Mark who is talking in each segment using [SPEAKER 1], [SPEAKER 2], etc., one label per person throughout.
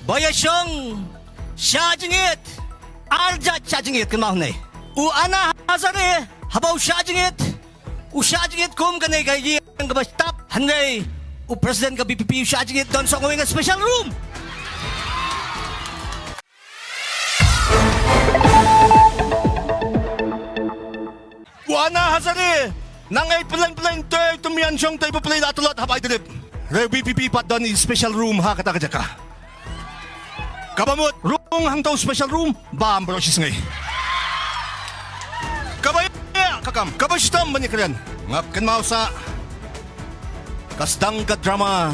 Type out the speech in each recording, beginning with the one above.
[SPEAKER 1] Bayasyong Shajingit Arja Shajingit Kynmaw ne U ana hazare Habaw Shajingit U Shajingit kum kanay kay ang gabastap Hanay U President ka BPP U Shajingit Don sa nga special room U ana hazare Nangay Pleng Tay Tumiyan siyang tayo pa play latulot Habay dilip Re BPP pat don special room ha kataka ka Kabamot, rung hangtaw special room, bam brosis ngay. Kabaya, kakam, kabastam manikran. Ngap Kynmaw sa kasdang ka drama,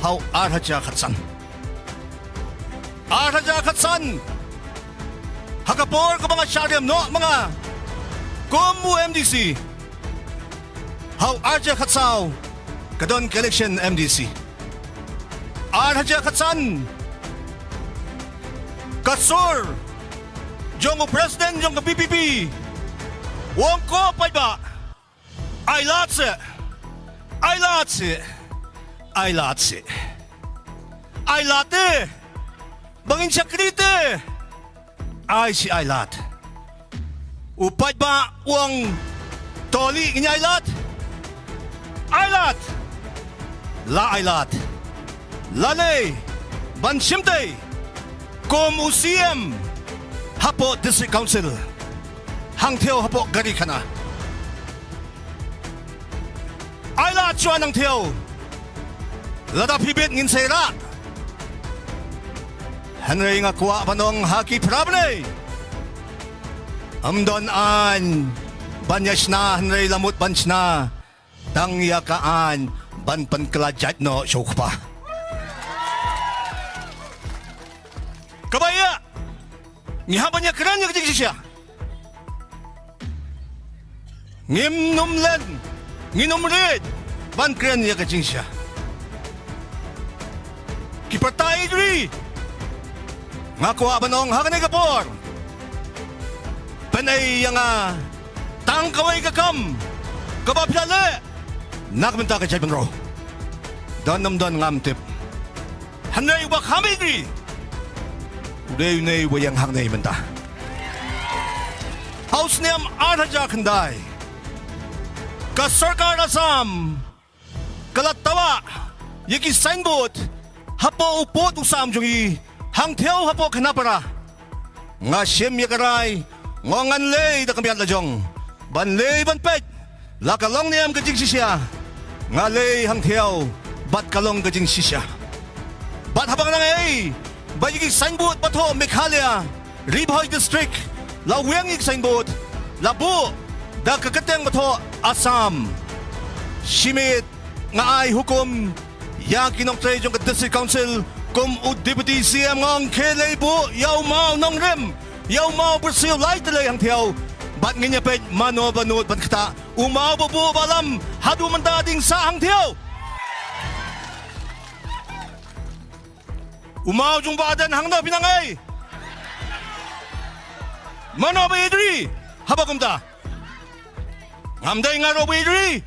[SPEAKER 1] how arhaja katsan. Arhaja katsan. Hakapor ka mga syariam no, mga kumu MDC. How arhaja katsaw, kadon election MDC. Arhaja katsan. Kasur Jong President Jong BPP Wong ko Paidbah I lots it I lots it I lots it I late Bangin siya krite I si I lot U Paidbah Wong Toli Inya I lot La I lot Lale Bansimte Komusiem Hapo District Council Hangteo Hapo Gari Kana Ayla Chuan ng Teo Lada Pibit Ngin Sera Henry nga kuwa panong haki prable Amdon an Banyas na Henry lamut bans na Tangyakaan Banpan kelajat no syukpa Kabaya, ngihaban niya keren niya kajig siya. Ngim numlen, nginumrid, ban keren niya kajig siya. Kipartay diri, ngaku abanong hakanay kapor. Panay yang tangkaway kakam, kabapilale, nakminta ka jay benro. Don ngamtip, hanay wak hamay diri. Uday na wayang hangnay manta. House niyam arhaja kanday. Kasarkar asam. Kalatawa. Yaki signboard. Hapo upot usam jungi. Hangteo hapo kanapara. Nga siyem yakaray. Ngongan lay da kambiyan lajong. Banlay banpet. Lakalong niyam kajing sisya. Nga lay hangteo. Bat kalong kajing sisya. Bat habang nangay. Bayigig signboard bato Meghalaya Ribhoy District Lawengig signboard Labo da kakateng bato Assam Shimit nga ay hukom ya kinongtray yung District Council kum u Deputy CM ngong kelebo yaw mau nong rem yaw mau bersiyo light delay ang tiyaw bat nganyapet mano banud bat kata umau babu balam hadu mandading sa ang tiyaw Umaw jung badan hangna pinangay. Mano ba idri? Habakumta. Ngamday nga ro ba idri?